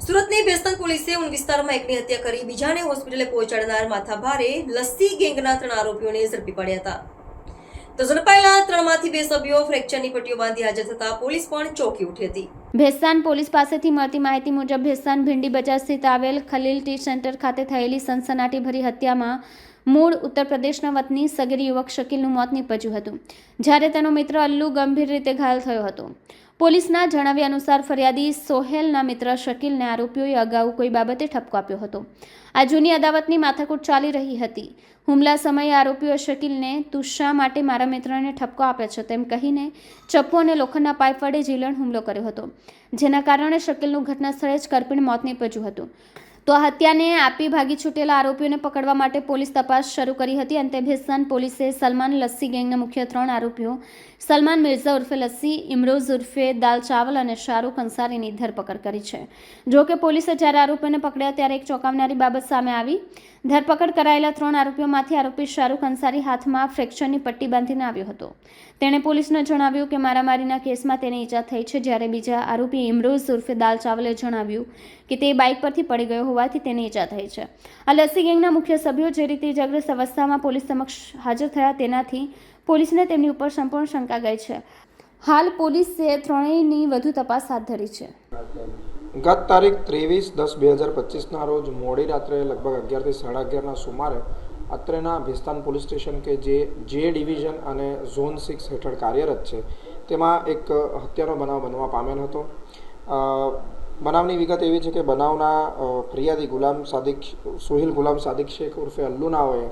સુરતની ભેસ્તાન પોલીસે ઉન વિસ્તારમાં એકની હત્યા કરી બીજાને હોસ્પિટલે પહોંચાડનાર માથાભારે લસ્સી ગેંગના 3 આરોપીઓને ઝડપી પાડ્યા હતા। તો ઝડપાયેલા 3માંથી 2 સભ્યો ફ્રેક્ચરની પટ્ટીઓ બાંધી હાજર થતા પોલીસ પણ ચોંકી ઉઠી હતી। ભેસ્તાન પોલીસ પાસેથી મળતી માહિતી મુજબ ભેસ્તાન ભીંડી બજાર સ્થિત આવેલ ખલીલ ટી સેન્ટર ખાતે થયેલી સનસનાટીભરી હત્યામાં મૂળ ઉત્તર પ્રદેશના વતની સગીર યુવક શકીલનું મોત નીપજ્યું હતું, જ્યારે તેનો મિત્ર અલ્લુ ગંભીર રીતે ઘાયલ થયો હતો। પોલીસના જણાવ્યા અનુસાર ફરિયાદી સોહેલના મિત્ર શકીલને આરોપીઓએ અગાઉ કોઈ બાબતે ઠપકો આપ્યો હતો। આ જૂની અદાવતની માથાકૂટ ચાલી રહી હતી। હુમલા સમયે આરોપીઓએ શકીલને તું શા માટે મારા મિત્રને ઠપકો આપે છે તેમ કહીને ચપ્પુ અને લોખંડના પાઇપ વડે જીલણ હુમલો કર્યો હતો, જેના કારણે શકીલનું ઘટના સ્થળે જ કરપીણ મોત નીપજ્યું હતું। તો આ હત્યાને આપી ભાગી છૂટેલા આરોપીઓને પકડવા માટે પોલીસ તપાસ શરૂ કરી હતી। અંતે ભેસ્તાન પોલીસે સલમાન લસ્સી ગેંગના મુખ્ય 3 આરોપીઓ સલમાન મિર્ઝા ઉર્ફે લસ્સી, ઇમરોઝ ઉર્ફે દાલ ચાવલ અને શાહરૂખ અંસારીની ધરપકડ કરી છે। જો કે પોલીસે જ્યારે આરોપીઓને પકડ્યા ત્યારે એક ચોંકાવનારી બાબત સામે આવી। ધરપકડ કરાયેલા 3 આરોપીઓમાંથી આરોપી શાહરૂખ અંસારી હાથમાં ફ્રેક્ચરની પટ્ટી બાંધીને આવ્યો હતો। તેણે પોલીસને જણાવ્યું કે મારામારીના કેસમાં તેને ઈજા થઈ છે, જ્યારે બીજા આરોપી ઇમરોઝ ઉર્ફે દાલ ચાવલે જણાવ્યું કે તે બાઇક પરથી પડી ગયો હોવાથી તેને ઈજા થઈ છે। આ લસ્સી ગેંગના મુખ્ય સભ્યો જે રીતે ઇજાગ્રસ્ત અવસ્થામાં પોલીસ સમક્ષ હાજર થયા તેનાથી પોલીસને તેમની ઉપર સંપૂર્ણ શંકા ગઈ છે। હાલ પોલીસે ત્રણેયની વધુ તપાસ હાથ ધરી છે। ગત તારીખ 23/10/2025ના રોજ મોડી રાત્રે લગભગ 11 થી 11:30ના સુમારે અત્રેના ભેસ્તાન પોલીસ સ્ટેશન કે જે ડિવિઝન અને ઝોન 6 હેઠળ કાર્યરત છે તેમાં એક હત્યાનો બનાવ બનવા પામેલ હતો। બનાવની વિગત એવી છે કે બનાવના ફરિયાદી સોહિલ ગુલામ સાદિક શેખ ઉર્ફે અલ્લુ નાઓએ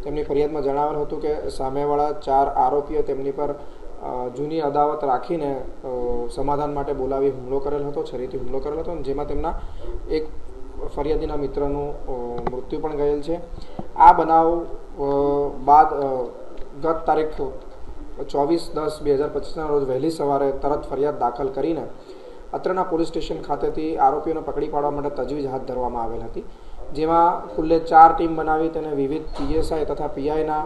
તેમની ફરિયાદમાં જણાવેલ હતું કે સામેવાળા 4 આરોપીઓ તેમની પર જૂની અદાવત રાખીને સમાધાન માટે બોલાવી હુમલો કરેલ હતો, છરીથી હુમલો કરેલ હતો, જેમાં તેમના એક ફરિયાદીના મિત્રનું મૃત્યુ પણ ગયેલ છે। આ બનાવ બાદ ગત તારીખ 24/10/2025ના રોજ વહેલી સવારે તરત ફરિયાદ દાખલ કરીને અત્રેના પોલીસ સ્ટેશન ખાતેથી આરોપીઓને પકડી પાડવા માટે તજવીજ હાથ ધરવામાં આવેલ હતી, જેમાં કુલ્લે 4 ટીમ બનાવી તેને વિવિધ પીએસઆઈ તથા પીઆઈના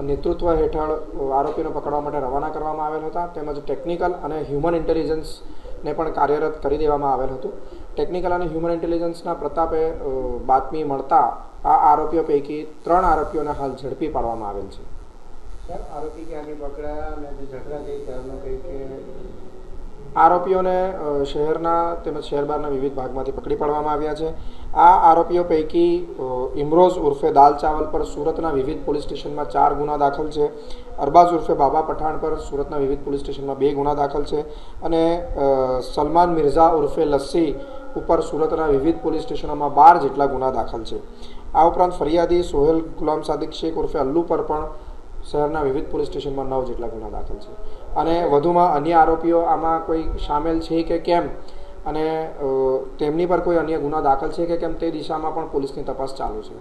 નેતૃત્વ હેઠળ આરોપીઓને પકડવા માટે રવાના કરવામાં આવેલ હતા। તેમજ ટેકનિકલ અને હ્યુમન ઇન્ટેલિજન્સને પણ કાર્યરત કરી દેવામાં આવેલ હતું। ટેકનિકલ અને હ્યુમન ઇન્ટેલિજન્સના પ્રતાપે બાતમી મળતા આ આરોપીઓ પૈકી 3 આરોપીઓને હાલ ઝડપી પાડવામાં આવેલ છે। આરોપી ક્યાંથી પકડાયા અને જે ઝઘડા થઈ ત્યારનું કંઈ કે આરોપીઓને શહેરના તેમજ શહેર બહારના વિવિધ ભાગમાંથી પકડી પાડવામાં આવ્યા છે। આ આરોપીઓ પૈકી ઇમરોઝ ઉર્ફે દાલ ચાવલ પર સુરતના વિવિધ પોલીસ સ્ટેશનમાં 4 ગુના દાખલ છે। અરબાઝ ઉર્ફે બાબા પઠાણ પર સુરતના વિવિધ પોલીસ સ્ટેશનમાં 2 ગુના દાખલ છે અને સલમાન મિર્ઝા ઉર્ફે લસ્સી ઉપર સુરતના વિવિધ પોલીસ સ્ટેશનોમાં 12 જેટલા ગુના દાખલ છે। આ ઉપરાંત ફરિયાદી સોહેલ ગુલામ સાદિક શેખ ઉર્ફે અલ્લુ પર પણ શહેરના વિવિધ પોલીસ સ્ટેશનમાં 9 જેટલા ગુના દાખલ છે અને વધુમાં અન્ય આરોપીઓ આમાં કોઈ સામેલ છે કે કેમ અને તેમની પર કોઈ અન્ય ગુના દાખલ છે કે કેમ તે દિશામાં પણ પોલીસની તપાસ ચાલુ છે।